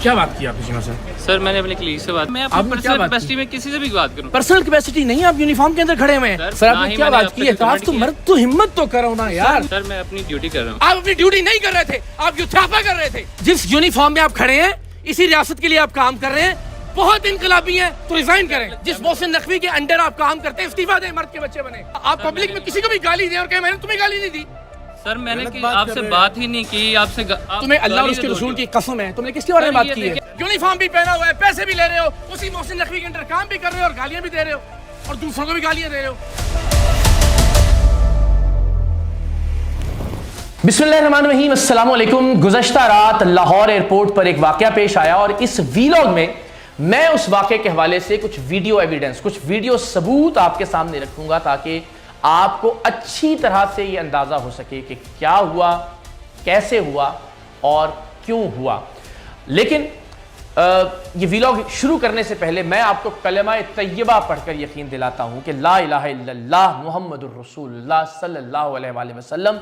क्या बात की आपने सर? सर मैंने अपने कलीग से बात, मैं अपनी पर्सनल कैपेसिटी में किसी से भी बात करूं। पर्सनल कैपेसिटी नहीं, आप यूनिफॉर्म के अंदर खड़े हुए हैं सर, आपने क्या बात की है? तो आप तो मर्द तो हिम्मत तो करो ना यार। सर मैं अपनी ड्यूटी कर रहा हूं। आप अपनी ड्यूटी नहीं कर रहे थे, आप युद्धापा कर रहे थे। जिस यूनिफॉर्म में आप खड़े हैं, इसी रियासत के लिए आप काम कर रहे हैं, बहुत इनकलाबी हैं तो रिजाइन करें। जिस मोहसिन नकवी के अंडर आप काम करते हैं, इस्तीफा दें, मर्द के बच्चे बने। आप पब्लिक में किसी को भी गाली दें और कहें मैंने तुम्हें गाली नहीं दी। सर मैंने आपसे बात ही नहीं की, आपसे तुम्हें अल्लाह और उसके रसूल की कसम है, तुमने किसके बारे में बात की है? यूनिफॉर्म भी पहना हुआ है, पैसे भी ले रहे हो, उसी मोहसिन नकवी के अंडर काम भी कर रहे हो और गालियां भी दे रहे हो और दूसरों को भी गालियां दे रहे हो। बिस्मिल्लाहिर्रहमानिर्रहीम, अस्सलाम वालेकुम। गुज़श्ता रात लाहौर एयरपोर्ट पर एक वाक़या पेश आया और इस वीलॉग में मैं उस वाक़े के हवाले से कुछ वीडियो एविडेंस, कुछ वीडियो सबूत आपके सामने रखूंगा ताकि आपको अच्छी तरह से ये अंदाज़ा हो सके कि क्या हुआ, कैसे हुआ और क्यों हुआ। लेकिन ये वीलॉग शुरू करने से पहले मैं आपको कलमा तय्यबा पढ़कर यकीन दिलाता हूं कि ला इलाहा इल्लल्लाह मुहम्मदुर रसूलुल्लाह सल्लल्लाहु अलैहि वसल्लम।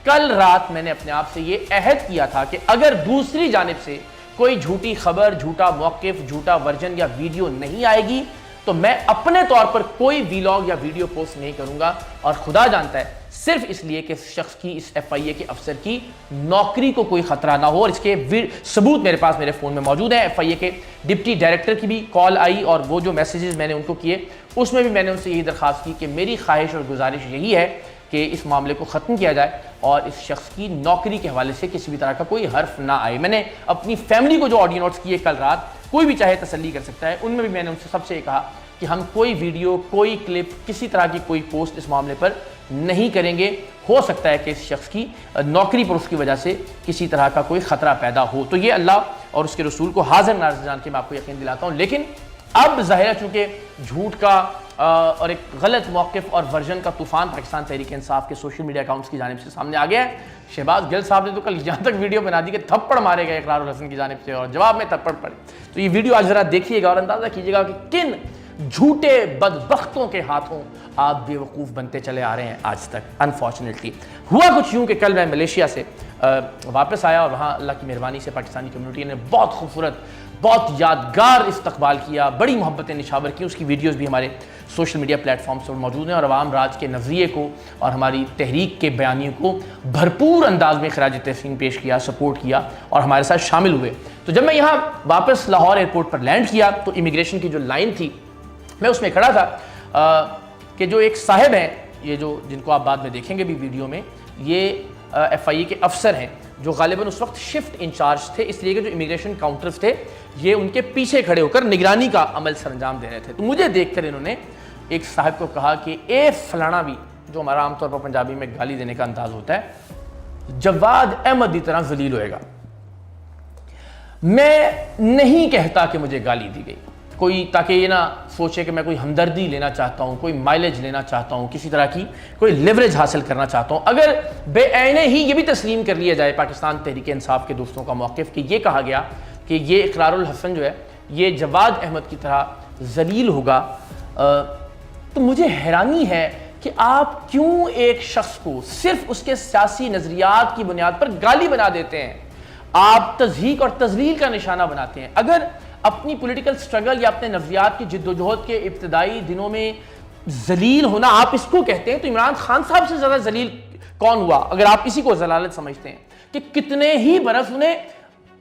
कल रात मैंने अपने आप से ये अहद किया था कि अगर दूसरी जानिब से कोई झूठी खबर, झूठा मौक़िफ़, झूठा वर्जन या वीडियो नहीं आएगी तो मैं अपने तौर पर कोई वीलॉग या वीडियो पोस्ट नहीं करूंगा। और खुदा जानता है सिर्फ इसलिए कि इस शख्स की, इस FIA के अफसर की नौकरी को कोई खतरा ना हो। और इसके सबूत मेरे पास मेरे फ़ोन में मौजूद है। FIA के डिप्टी डायरेक्टर की भी कॉल आई और वो जो मैसेजेस मैंने उनको किए उसमें भी मैंने उनसे यही दरख्वास्त की कि मेरी ख्वाहिश और गुजारिश यही है कि इस मामले को ख़त्म किया जाए और इस शख्स की नौकरी के हवाले से किसी भी तरह का कोई हर्फ ना आए। मैंने अपनी फैमिली को जो ऑडियो नोट्स किए कल रात, कोई भी चाहे तसल्ली कर सकता है, उनमें भी मैंने उनसे सबसे कहा कि हम कोई वीडियो, कोई क्लिप, किसी तरह की कोई पोस्ट इस मामले पर नहीं करेंगे। हो सकता है कि इस शख्स की नौकरी पर उसकी वजह से किसी तरह का कोई ख़तरा पैदा हो। तो ये अल्लाह और उसके रसूल को हाजिर नाज़िर जान के मैं आपको यकीन दिलाता हूँ। लेकिन अब ज़ाहिर है चूँकि झूठ का और एक गलत मौक़िफ़ और वर्जन का तूफ़ान पाकिस्तान तहरीक इंसाफ के सोशल मीडिया अकाउंट्स की जानिब से सामने आ गया है। शहबाज गिल साहब ने तो कल यहाँ तक वीडियो बना दी कि थप्पड़ मारे गए इकरारुल हसन की जानिब से और जवाब में थप्पड़ पड़े। तो ये वीडियो आज ज़रा देखिएगा और अंदाज़ा कीजिएगा कि किन झूठे बदबख्तों के हाथों आप बेवकूफ़ बनते चले आ रहे हैं आज तक। अनफॉर्चुनेटली हुआ कुछ यूँ कि कल मैं मलेशिया से वापस आया और वहाँ अल्लाह की मेहरबानी से पाकिस्तानी कम्युनिटी ने बहुत खूबसूरत, बहुत यादगार इस्तकबाल किया, बड़ी मोहब्बतें निशावर की। उसकी वीडियोस भी हमारे सोशल मीडिया प्लेटफॉर्म्स पर मौजूद हैं और अवाम राज के नज़रिए को और हमारी तहरीक के बयानियों को भरपूर अंदाज में खराज तहसीन पेश किया, सपोर्ट किया और हमारे साथ शामिल हुए। तो जब मैं यहाँ वापस लाहौर एयरपोर्ट पर लैंड किया तो इमिग्रेशन की जो लाइन थी मैं उसमें खड़ा था कि जो एक साहिब हैं, ये जो जिनको आप बाद में देखेंगे भी वीडियो में, ये FIA के अफसर हैं जो गालिबन उस वक्त शिफ्ट इंचार्ज थे, इसलिए कि जो इमिग्रेशन काउंटर्स थे ये उनके पीछे खड़े होकर निगरानी का अमल सरंजाम दे रहे थे। तो मुझे देखकर इन्होंने एक साहब को कहा कि ए फलाना भी, जो हमारा आमतौर पर पंजाबी में गाली देने का अंदाज होता है, जवाद अहमद की तरह जलील होएगा। मैं नहीं कहता कि मुझे गाली दी गई कोई, ताकि ये ना सोचे कि मैं कोई हमदर्दी लेना चाहता हूँ, कोई माइलेज लेना चाहता हूँ, किसी तरह की कोई लेवरेज हासिल करना चाहता हूँ। अगर बेआईने ही ये भी तस्लीम कर लिया जाए पाकिस्तान तहरीक इंसाफ के दोस्तों का मौक़िफ़ कि ये कहा गया कि ये इकरारुल हसन जो है ये जवाद अहमद की तरह जलील होगा, तो मुझे हैरानी है कि आप क्यों एक शख्स को सिर्फ उसके सियासी नज़रियात की बुनियाद पर गाली बना देते हैं, आप तज़हीक और तज़लील का निशाना बनाते हैं। अगर अपनी पॉलिटिकल स्ट्रगल या अपने नज़रियात की जिद्दोजहद के इब्तदाई दिनों में जलील होना आप इसको कहते हैं, तो इमरान खान साहब से ज़्यादा जलील कौन हुआ अगर आप इसी को जलालत समझते हैं कि कितने ही बरस उन्हें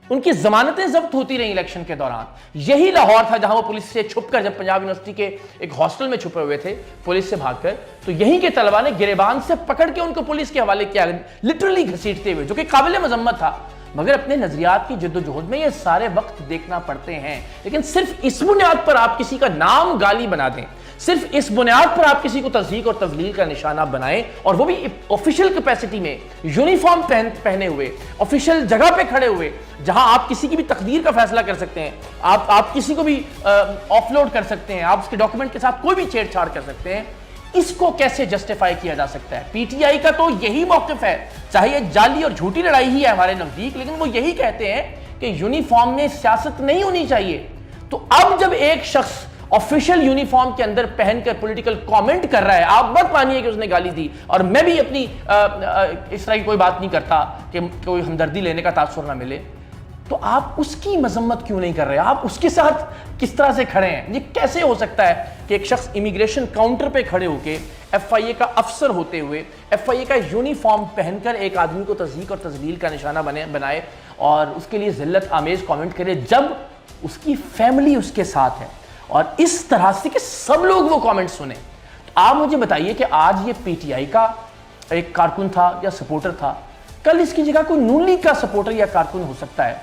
उनकी जमानतें जब्त होती रही इलेक्शन के दौरान। यही लाहौर था जहां वो पुलिस से छुपकर, जब पंजाब यूनिवर्सिटी के एक हॉस्टल में छुपे हुए थे पुलिस से भागकर, तो यहीं के तलबा ने गिरेबान से पकड़ के उनको पुलिस के हवाले किया, लिटरली घसीटते हुए, जो कि काबिल मजम्मत था। मगर अपने नजरियात की जद्दोजहद में ये सारे वक्त देखना पड़ते हैं। लेकिन सिर्फ इस बुनियाद पर आप किसी का नाम गाली बना दें, सिर्फ इस बुनियाद पर आप किसी को तज़हीक और तज़लील का निशाना बनाएं, और वो भी ऑफिशियल कैपेसिटी में, यूनिफॉर्म पहने हुए, ऑफिशियल जगह पे खड़े हुए, जहां आप किसी की भी तकदीर का फैसला कर सकते हैं, आप किसी को भी ऑफलोड कर सकते हैं, आप उसके डॉक्यूमेंट के साथ कोई भी छेड़छाड़ कर सकते हैं। इसको कैसे जस्टिफाई किया जा सकता है? PTI का तो यही मौक़िफ़ है, चाहे ये जाली और झूठी लड़ाई ही है हमारे नज़दीक, लेकिन वो यही कहते हैं कि यूनिफॉर्म में सियासत नहीं होनी चाहिए। तो अब जब एक शख्स ऑफिशियल यूनिफॉर्म के अंदर पहनकर पॉलिटिकल कमेंट कर रहा है, आप मत मानिए कि उसने गाली दी, और मैं भी अपनी इस तरह की कोई बात नहीं करता कि कोई हमदर्दी लेने का तासुर ना मिले, تو آپ اس کی مذمت کیوں نہیں کر رہے؟ آپ اس کے ساتھ کس طرح سے کھڑے ہیں؟ یہ کیسے ہو سکتا ہے کہ ایک شخص امیگریشن کاؤنٹر پہ کھڑے ہو کے ایف آئی اے کا افسر ہوتے ہوئے ایف آئی اے کا یونیفارم پہن کر ایک آدمی کو تضحیک اور تذلیل کا نشانہ بنائے اور اس کے لیے ذلت آمیز کامنٹ کرے جب اس کی فیملی اس کے ساتھ ہے، اور اس طرح سے کہ سب لوگ وہ کامنٹ سنیں؟ آپ مجھے بتائیے کہ آج یہ پی ٹی آئی کا ایک کارکن تھا یا سپورٹر تھا، کل اس کی جگہ کوئی نون لیگ کا سپورٹر یا کارکن ہو سکتا ہے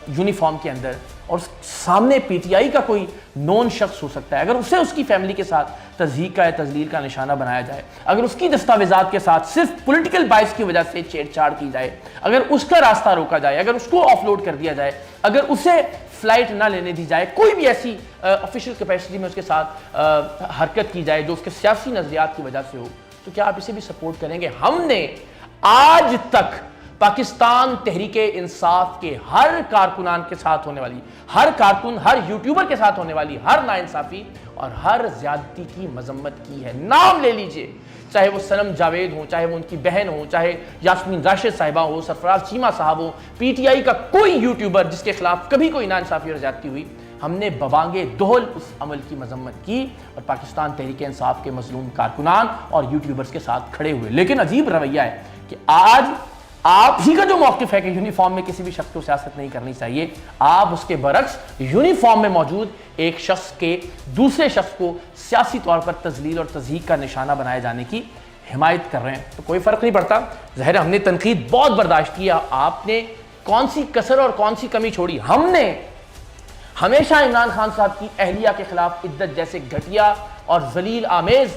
یونیفارم کے اندر، اور سامنے پی ٹی آئی کا کوئی نون شخص ہو سکتا ہے۔ اگر اسے اس کی فیملی کے ساتھ تضحیک کا یا تذلیل کا نشانہ بنایا جائے، اگر اس کی دستاویزات کے ساتھ صرف پولیٹیکل بائس کی وجہ سے چھیڑ چھاڑ کی جائے، اگر اس کا راستہ روکا جائے، اگر اس کو آف لوڈ کر دیا جائے، اگر اسے فلائٹ نہ لینے دی جائے، کوئی بھی ایسی آفیشیل کیپیسٹی میں اس کے ساتھ حرکت کی جائے جو اس کے سیاسی نظریات کی وجہ سے ہو، تو کیا آپ اسے بھی سپورٹ کریں گے؟ ہم نے آج تک پاکستان تحریک انصاف کے ہر کارکنان کے ساتھ ہونے والی، ہر کارکن، ہر یوٹیوبر کے ساتھ ہونے والی ہر ناانصافی اور ہر زیادتی کی مذمت کی ہے۔ نام لے لیجئے، چاہے وہ صنم جاوید ہوں، چاہے وہ ان کی بہن ہوں، چاہے یاسمین راشد صاحبہ ہو، سرفراز چیمہ صاحب ہو، پی ٹی آئی کا کوئی یوٹیوبر جس کے خلاف کبھی کوئی ناانصافی اور زیادتی ہوئی، ہم نے ببانگے دہل اس عمل کی مذمت کی اور پاکستان تحریک انصاف کے مظلوم کارکنان اور یوٹیوبرز کے ساتھ کھڑے ہوئے۔ لیکن عجیب رویہ ہے کہ آج آپ ہی کا جو موقف ہے کہ یونیفارم میں کسی بھی شخص کو سیاست نہیں کرنی چاہیے، آپ اس کے برعکس یونیفارم میں موجود ایک شخص کے دوسرے شخص کو سیاسی طور پر تذلیل اور تضحیک کا نشانہ بنائے جانے کی حمایت کر رہے ہیں۔ تو کوئی فرق نہیں پڑتا، ظاہر ہم نے تنقید بہت برداشت کیا، آپ نے کون سی کسر اور کون سی کمی چھوڑی؟ ہم نے ہمیشہ عمران خان صاحب کی اہلیہ کے خلاف عدت جیسے گھٹیا اور ذلیل آمیز،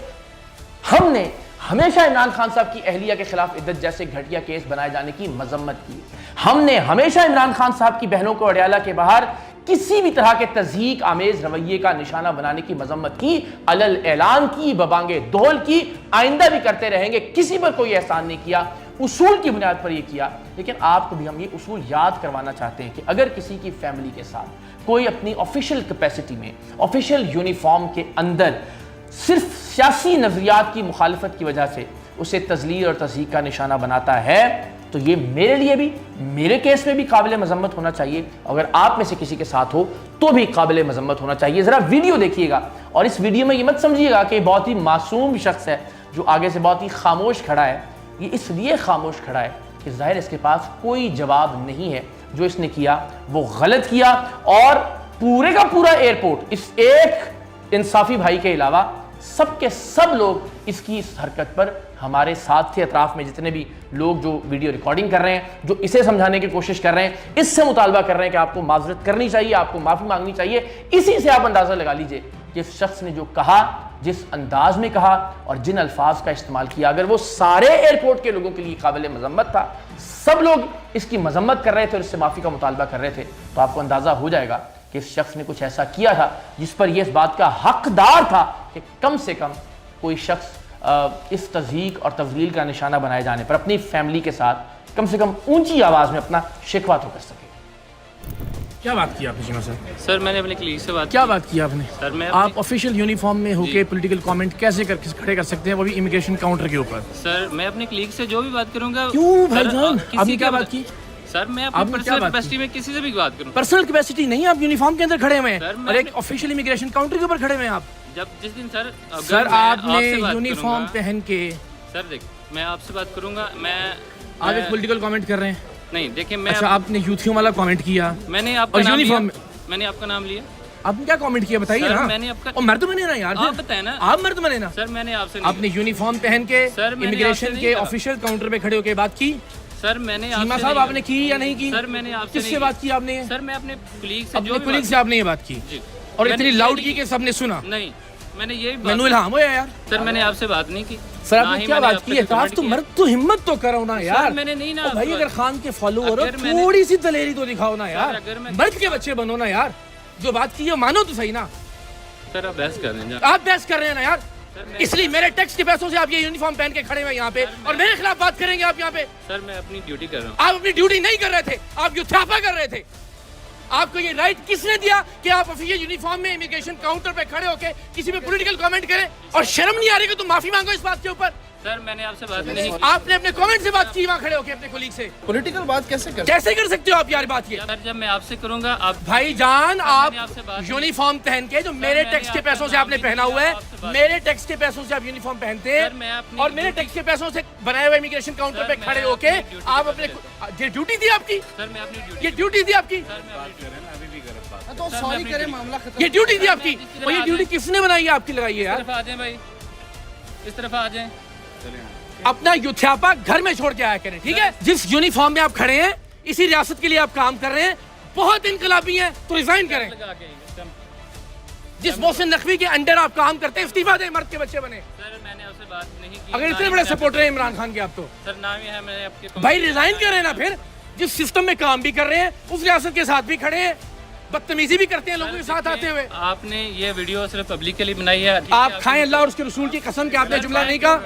ہم نے ہمیشہ عمران خان صاحب کی اہلیہ کے خلاف عدت جیسے گھٹیا کیس بنائے جانے کی مذمت کی۔ ہم نے ہمیشہ عمران خان صاحب کی بہنوں کو اڈیالہ کے باہر کسی بھی طرح کے تضحیک آمیز رویے کا نشانہ بنانے کی مذمت کی، علل اعلان کی، ببانگے دہل کی، آئندہ بھی کرتے رہیں گے، کسی پر کوئی احسان نہیں کیا، اصول کی بنیاد پر یہ کیا۔ لیکن آپ کو بھی ہم یہ اصول یاد کروانا چاہتے ہیں کہ اگر کسی کی فیملی کے ساتھ کوئی اپنی آفیشیل کیپیسٹی میں، آفیشیل یونیفارم کے اندر صرف سیاسی نظریات کی مخالفت کی وجہ سے اسے تذلیل اور تضحیک کا نشانہ بناتا ہے، تو یہ میرے لیے بھی، میرے کیس میں بھی قابل مذمت ہونا چاہیے، اگر آپ میں سے کسی کے ساتھ ہو تو بھی قابل مذمت ہونا چاہیے۔ ذرا ویڈیو دیکھیے گا، اور اس ویڈیو میں یہ مت سمجھیے گا کہ بہت ہی معصوم شخص ہے جو آگے سے بہت ہی خاموش کھڑا ہے۔ یہ اس لیے خاموش کھڑا ہے کہ ظاہر اس کے پاس کوئی جواب نہیں ہے، جو اس نے کیا وہ غلط کیا، اور پورے کا پورا ایئرپورٹ اس ایک انصافی بھائی کے علاوہ سب کے سب لوگ اس کی اس حرکت پر ہمارے ساتھ تھے۔ اطراف میں جتنے بھی لوگ جو ویڈیو ریکارڈنگ کر رہے ہیں، جو اسے سمجھانے کی کوشش کر رہے ہیں، اس سے مطالبہ کر رہے ہیں کہ آپ کو معذرت کرنی چاہیے، آپ کو معافی مانگنی چاہیے۔ اسی سے آپ اندازہ لگا لیجئے جس شخص نے جو کہا، جس انداز میں کہا اور جن الفاظ کا استعمال کیا، اگر وہ سارے ایئرپورٹ کے لوگوں کے لیے قابل مذمت تھا، سب لوگ اس کی مذمت کر رہے تھے اور اس سے معافی کا مطالبہ کر رہے تھے، تو آپ کو اندازہ ہو جائے گا کہ اس شخص نے کچھ ایسا کیا تھا جس پر یہ اس بات کا حقدار تھا کہ کم سے کم کوئی شخص اس تضحیک اور تذلیل کا نشانہ بنائے جانے پر اپنی فیملی کے ساتھ کم سے کم اونچی آواز میں اپنا شکوہ تو کر سکے۔ کیا بات کی آپ نے چیمہ صاحب؟ سر میں نے اپنے کلیگ سے بات کیا بات کی آپ نے؟ سر میں آپ آفیشیل یونیفارم میں ہو کے پولیٹیکل کامنٹ کیسے کھڑے کر سکتے ہیں، وہ بھی امیگریشن کاؤنٹر کے اوپر؟ سر میں اپنے کلیگ سے جو بھی بات کروں گا۔ کیوں بھائی جان، آپ نے کیا بات کی؟ سر میں اپنی پرسنل کیپیسٹی میں کسی سے بھی بات کروں۔ پرسنل کیپیسٹی نہیں، آپ یونیفارم کے اندر کھڑے ہوئے ہیں اور ایک آفیشیل امیگریشن کاؤنٹر کے اوپر کھڑے ہوئے ہیں آپ۔ جب جس دن سر آپ نے یونیفارم پہن کے، سر دیکھ میں آپ سے بات کروں گا، میں آپ ایک پولیٹیکل کامنٹ کر رہے ہیں؟ نہیں دیکھیں، میں اچھا آپ نے یوتھیوں والا کامنٹ کیا، میں نے آپ کا نام لیا، میں نے آپ کا نام لیا۔ آپ نے کیا کامنٹ کیا بتائیے نا؟ میں نے آپ کا اور مرد بنے نا یار، آپ بتائیں نا، آپ مرد بنے نا۔ سر میں نے آپ سے آپ نے یونیفارم پہن کے امیگریشن کے آفیشیل کاؤنٹر پہ کھڑے ہو کے بات کی؟ سر میں نے چیمہ صاحب آپ نے کی یا نہیں کی؟ سر میں نے آپ سے کس سے بات کی آپ نے؟ سر میں اپنے کلیگ سے، اپنے کلیگ سے آپ نے یہ بات کی اور اتنی لاؤڈ کی کہ سب نے سنا؟ نہیں، میں نے یہی میں نے الہام ہوا یار۔ سر میں نے آپ سے بات نہیں کی۔ سر آپ نے کیا بات کی ہے؟ کاش تو مرد تو ہمت تو کرو نا یار۔ میں نے نہیں نا بھائی اگر خان کے فالوور ہو تھوڑی سی دلیری تو دکھاؤ نا یار، مرد کے بچے بنو نا یار، جو بات کی ہے مانو تو صحیح نا۔ سر آپ بحث کر رہے ہیں، آپ بحث کر رہے ہیں نا یار، اس لیے میرے ٹیکس کے پیسوں سے آپ یہ یونیفارم پہن کے کھڑے ہوئے یہاں پہ اور میرے خلاف بات کریں گے آپ یہاں پہ؟ سر میں اپنی ڈیوٹی کر رہا ہوں۔ آپ اپنی ڈیوٹی نہیں کر رہے تھے، آپ یوتھافا کر رہے تھے۔ آپ کو یہ رائٹ کس نے دیا کہ آپ آفیشیل یونیفارم میں امیگریشن کاؤنٹر پہ کھڑے ہو کے کسی پہ پولیٹیکل کامنٹ کریں؟ اور شرم نہیں آ رہی کہ تم معافی مانگو اس بات کے اوپر؟ सर मैंने आपसे बात नहीं की। आपने अपने कमेंट से बात की वहाँ खड़े होके अपने कोलीग से? पॉलिटिकल बात कैसे कर कैसे कर सकते हो आप यार बात ये? सर जब मैं आपसे करूंगा आप भाईजान मैंने आपसे आप बात यूनिफॉर्म पहन के जो मेरे मैंने टैक्स के आपका पैसों से नाम आपने भी पहना लिया, हुआ है, आपसे बात मेरे टैक्स के पैसों से आप यूनिफॉर्म पहनते हैं सर, मैं अपनी और मेरे टैक्स के पैसों से बनाए हुए इमिग्रेशन काउंटर सर, पे मैं खड़े अपनी होके ड्यूटी आप कर अपने रहा ये ड्यूटी थी आपकी? सर मैं अपनी ड्यूटी ये ड्यूटी थी आपकी? सर मैं अपनी ड्यूटी तो सॉरी करें, मामला खत्म। ये ड्यूटी थी आपकी? जिस तरह और ये ड्यूटी आज- किसने बनाई है आपकी लगाई है इस यार? तरफ आ जाएं भाई, इस तरफ आ जाएं। अपना युथ्यापा घर में छोड़ के आया करें, ठीक है? जिस यूनिफॉर्म में आप खड़े हैं, इसी रियासत के लिए आप काम कर रहे हैं, बहुत इनकलाबी हैं, तो रिजाइन करें। लगा के स्टंप। जिस मोहसिन नकवी के अंडर आप काम करते हैं, इस्तीफा दें, मर्द के बच्चे बने। सर मैंने आपसे बात नहीं की। अगर इतने बड़े सपोर्टर हैं इमरान खान के आप तो सर नाम ही है मैंने आपके भाई रिजाइन करें ना। फिर जिस सिस्टम में काम भी कर रहे हैं, उस रियासत के साथ भी खड़े हैं, बदतमीजी भी करते हैं लोगों के साथ आते हुए। आपने ये वीडियो सिर्फ पब्लिक के लिए बनाई है। आप खाएं अल्लाह और उसके रसूल की कसम के आपने जुमला नहीं कहा।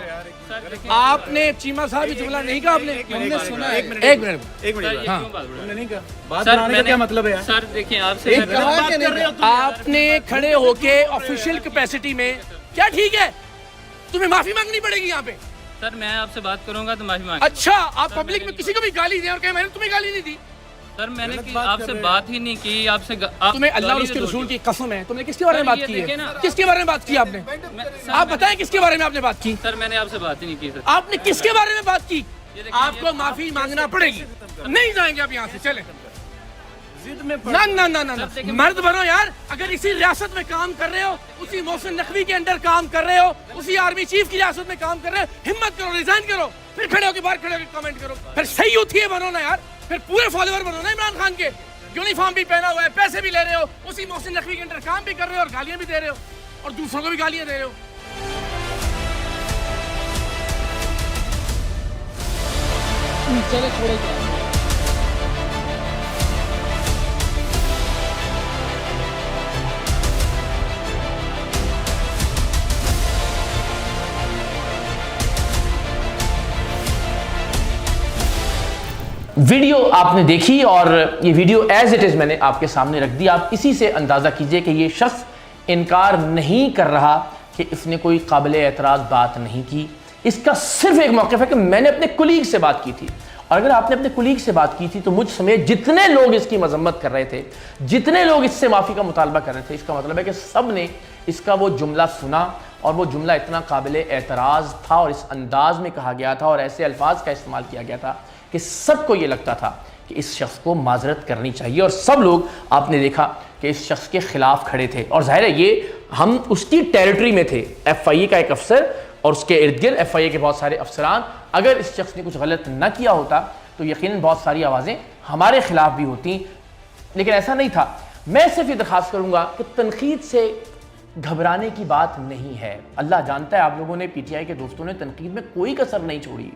सर देखिए आपने चीमा साहब ये जुमला नहीं कहा आपने। हमने सुना है। एक मिनट सर, ये हाँ। क्यों बात बढ़ा? नहीं कहा बात सर, बनाने का मैंने- क्या मतलब है यार? सर देखिए आपसे मैं- कहा कि नहीं कहा? आपने खड़े होके ऑफिशियल कैपेसिटी में क्या ठीक है, तुम्हें माफी मांगनी पड़ेगी यहाँ पे। सर मैं आपसे बात करूंगा तो माफी मांग। अच्छा आप पब्लिक में किसी को भी गाली दें और कहें मैंने तुम्हें गाली नहीं दी। सर मैंने गलत की- बात कर आपसे रहे हैं। बात ही नहीं की आपसे तुम्हें अल्लाह और उसके रसूल की कसम है, तुमने किसके बारे में सर, बात ये की है? देखें ना। किसके बारे में बात की आपने? सर, आप बताएं किसके बारे में आपने बात की? सर मैंने आपसे बात ही नहीं की सर। आपने किसके बारे में बात की? देखिए, आपको ये- माफी मांगना पड़ेगी, नहीं जाएंगे आप यहाँ से, चले। जिद में पड़- ना ना ना ना ना सर, देखिए- मर्द बनो यार। अगर इसी रियासत में काम कर रहे हो, उसी मोहसिन नकवी के अंडर काम कर रहे हो, उसी आर्मी चीफ की रियासत में काम कर रहे हो, हिम्मत करो, रिजाइन करो, फिर खड़े होकर बाहर खड़े होकर कमेंट करो, फिर सही यूथी बनो ना यार, फिर पूरे फॉलोअर बनो ना इमरान खान के। यूनिफॉर्म भी पहना हुआ है, पैसे भी ले रहे हो, उसी मोहसिन नकवी के अंडर काम भी कर रहे हो और गालियां भी दे रहे हो और दूसरों को भी गालियां दे रहे हो। वीडियो आपने देखी और ये वीडियो एज इट इज मैंने आपके सामने रख दी। आप इसी से अंदाजा कीजिए कि ये शख्स इनकार नहीं कर रहा कि इसने कोई काबिल एतराज़ बात नहीं की। इसका सिर्फ एक मौक़िफ़ है कि मैंने अपने कुलीग से बात की थी, और अगर आपने अपने कुलीग से बात की थी तो मुझ समेत जितने लोग इसकी मजम्मत कर रहे थे, जितने लोग इससे माफ़ी का मुतालबा कर रहे थे, इसका मतलब है कि सब ने इसका वो जुमला सुना और वो जुमला इतना काबिल एतराज़ था और इस अंदाज में कहा गया था और ऐसे अल्फाज का इस्तेमाल किया गया था कि सबको ये लगता था कि इस शख्स को माजरत करनी चाहिए। और सब लोग आपने देखा कि इस शख्स के खिलाफ खड़े थे और जाहिर है ये हम उसकी टेरिटरी में थे। FIA का एक अफसर और उसके इर्द गिर्द FIA के बहुत सारे अफसरान, अगर इस शख्स ने कुछ गलत न किया होता तो यकीनन बहुत सारी आवाज़ें हमारे खिलाफ भी होती, लेकिन ऐसा नहीं था। मैं सिर्फ ये दरख्वास्त करूँगा कि तनकीद से घबराने की बात नहीं है। अल्लाह जानता है आप लोगों ने, PTI के दोस्तों ने तनकीद में कोई कसर नहीं छोड़ी।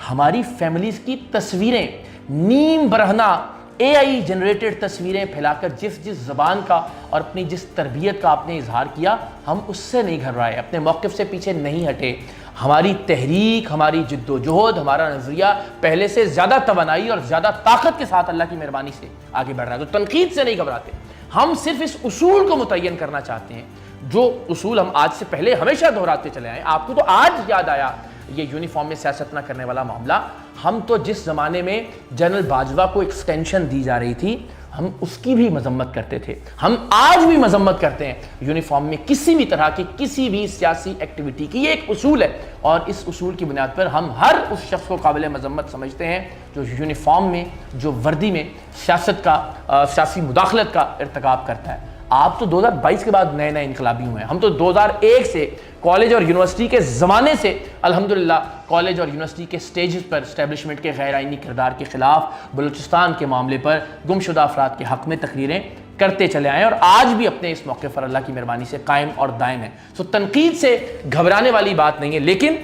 हमारी फैमिलीज़ की तस्वीरें, नीम बरहना AI जनरेटेड तस्वीरें फैलाकर जिस ज़बान का और अपनी जिस तरबियत का आपने इजहार किया, हम उससे नहीं घबराए, अपने मौक़िफ़ से पीछे नहीं हटे। हमारी तहरीक, हमारी जिद्दोजहद, हमारा नज़रिया पहले से ज़्यादा तवानाई और ज़्यादा ताकत के साथ अल्लाह की मेहरबानी से आगे बढ़ रहा है। तो तनकीद से नहीं घबराते, हम सिर्फ इस उसूल को मुतय्यन करना चाहते हैं, जो उसूल हम आज से पहले हमेशा दोहराते चले आए। आपको तो आज याद आया ये यूनिफॉर्म में सियासत ना करने वाला मामला। हम तो जिस ज़माने में जनरल बाजवा को एक्सटेंशन दी जा रही थी, हम उसकी भी मजम्मत करते थे, हम आज भी मजम्मत करते हैं यूनिफॉर्म में किसी भी तरह की किसी भी सियासी एक्टिविटी की। ये एक उसूल है और इस उसूल की बुनियाद पर हम हर उस शख्स को काबिल मजम्मत समझते हैं जो यूनिफॉर्म में, जो वर्दी में सियासत का, सियासी मुदाखलत का इर्तिकाब करता है। आप तो 2022 के बाद नए नए इनकलाबी हुए हैं, हम तो 2001 से कॉलेज और यूनिवर्सिटी के ज़माने से अल्हम्दुलिल्लाह कॉलेज और यूनिवर्सिटी के स्टेजेस पर इस्टेब्लिशमेंट के गैर आइनी किरदार के ख़िलाफ़, बलूचिस्तान के मामले पर, गुमशुदा अफराद के हक़ में तकरीरें करते चले आए और आज भी अपने इस मौके पर अल्लाह की मेहरबानी से कायम और दायम है। सो तनकीद से घबराने वाली बात नहीं है, लेकिन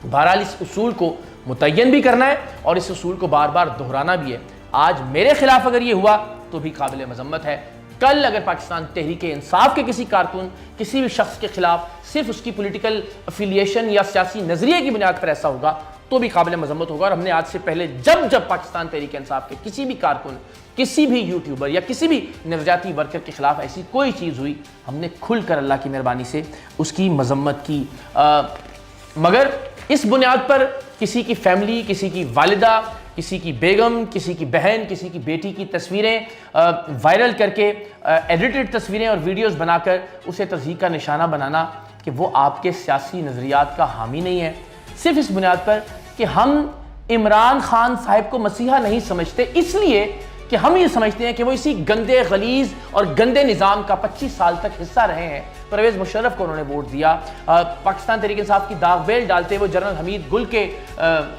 बहरहाल इस उसूल को मुतय्यन भी करना है और इस उसूल को बार बार दोहराना भी है। आज मेरे खिलाफ अगर ये हुआ तो भी काबिल मजम्मत है, कल अगर पाकिस्तान तहरीक इंसाफ के किसी कारकुन, किसी भी शख्स के खिलाफ सिर्फ उसकी पॉलिटिकल अफिलिएशन या सियासी नजरिए की बुनियाद पर ऐसा होगा तो भी काबिल मजम्मत होगा। और हमने आज से पहले जब पाकिस्तान तहरीक इंसाफ के किसी भी कारकुन, किसी भी यूट्यूबर या किसी भी नवजाती वर्कर के खिलाफ ऐसी कोई चीज़ हुई, हमने खुलकर अल्लाह की मेहरबानी से उसकी मजम्मत की। मगर اس بنیاد پر کسی کی فیملی، کسی کی والدہ، کسی کی بیگم، کسی کی بہن، کسی کی بیٹی کی تصویریں وائرل کر کے ایڈیٹڈ تصویریں اور ویڈیوز بنا کر اسے تضحیک کا نشانہ بنانا کہ وہ آپ کے سیاسی نظریات کا حامی نہیں ہے، صرف اس بنیاد پر کہ ہم عمران خان صاحب کو مسیحا نہیں سمجھتے، اس لیے کہ ہم یہ سمجھتے ہیں کہ وہ اسی گندے غلیظ اور گندے نظام کا 25 سال تک حصہ رہے ہیں۔ پرویز مشرف کو انہوں نے ووٹ دیا، پاکستان تحریک انصاف کی داغ بیل ڈالتے ہوئے جنرل حمید گل کے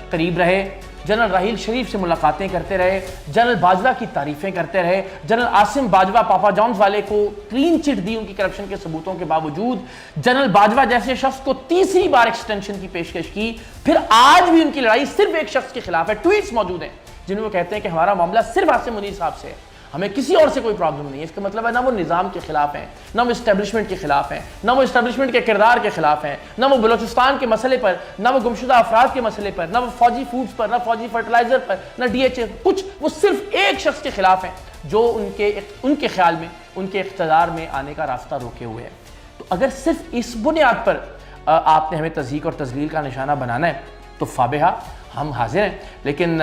قریب رہے، جنرل راحیل شریف سے ملاقاتیں کرتے رہے، جنرل باجوہ کی تعریفیں کرتے رہے، جنرل عاصم باجوہ پاپا جونز والے کو کلین چٹ دی ان کی کرپشن کے ثبوتوں کے باوجود، جنرل باجوہ جیسے شخص کو تیسری بار ایکسٹینشن کی پیشکش کی، پھر آج بھی ان کی لڑائی صرف ایک شخص کے خلاف ہے۔ ٹویٹس موجود ہیں جن میں وہ کہتے ہیں کہ ہمارا معاملہ صرف عاصم منیر صاحب سے ہے، ہمیں کسی اور سے کوئی پرابلم نہیں ہے۔ اس کا مطلب ہے نہ وہ نظام کے خلاف ہیں، نہ وہ اسٹیبلشمنٹ کے خلاف ہیں، نہ وہ اسٹیبلشمنٹ کے کردار کے خلاف ہیں، نہ وہ بلوچستان کے مسئلے پر، نہ وہ گمشدہ افراد کے مسئلے پر، نہ وہ فوجی فوڈز پر، نہ فوجی فرٹیلائزر پر، نہ ڈی ایچ اے، کچھ وہ صرف ایک شخص کے خلاف ہیں جو ان کے خیال میں ان کے اقتدار میں آنے کا راستہ روکے ہوئے ہیں۔ تو اگر صرف اس بنیاد پر آپ نے ہمیں تضحیک اور تذلیل کا نشانہ بنانا ہے تو فابہا ہم حاضر ہیں، لیکن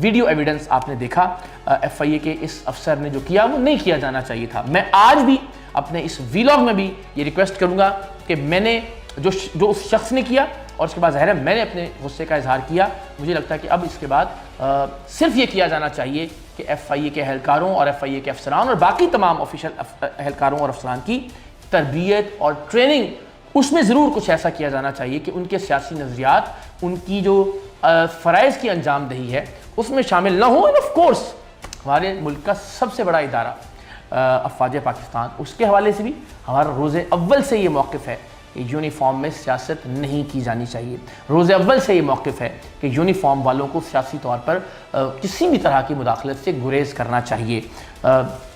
ویڈیو ایویڈنس آپ نے دیکھا، ایف آئی اے کے اس افسر نے جو کیا وہ نہیں کیا جانا چاہیے تھا۔ میں آج بھی اپنے اس ویلاگ میں بھی یہ ریکویسٹ کروں گا کہ میں نے جو اس شخص نے کیا اور اس کے بعد ظاہر ہے میں نے اپنے غصے کا اظہار کیا، مجھے لگتا ہے کہ اب اس کے بعد صرف یہ کیا جانا چاہیے کہ ایف آئی اے کے اہلکاروں اور ایف آئی اے کے افسران اور باقی تمام آفیشل اہلکاروں اور افسران کی تربیت اور ٹریننگ، اس میں ضرور کچھ ایسا کیا جانا چاہیے کہ ان کے سیاسی نظریات، ان کی جو فرائض کی انجام دہی ہے اس میں شامل نہ ہو۔ اینڈ آف کورس ہمارے ملک کا سب سے بڑا ادارہ افواج پاکستان، اس کے حوالے سے بھی ہمارا روز اول سے یہ موقف ہے کہ یونیفارم میں سیاست نہیں کی جانی چاہیے۔ روز اول سے یہ موقف ہے کہ یونیفارم والوں کو سیاسی طور پر کسی بھی طرح کی مداخلت سے گریز کرنا چاہیے۔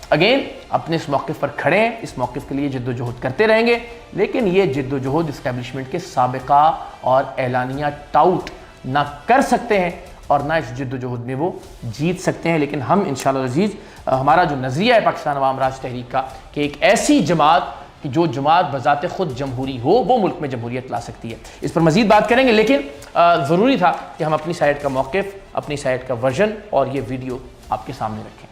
اگین اپنے اس موقف پر کھڑے ہیں، اس موقف کے لیے جد و جہد کرتے رہیں گے، لیکن یہ جد و جہد اسٹیبلشمنٹ کے سابقہ اور اعلانیہ ٹاؤٹ نہ کر سکتے ہیں اور نہ اس جد و جہد میں وہ جیت سکتے ہیں۔ لیکن ہم انشاءاللہ عزیز، ہمارا جو نظریہ ہے پاکستان عوام راج تحریک کا کہ ایک ایسی جماعت کہ جو جماعت بذات خود جمہوری ہو وہ ملک میں جمہوریت لا سکتی ہے، اس پر مزید بات کریں گے، لیکن ضروری تھا کہ ہم اپنی سائڈ کا موقف، اپنی سائڈ کا ورژن اور یہ ویڈیو آپ کے سامنے رکھیں۔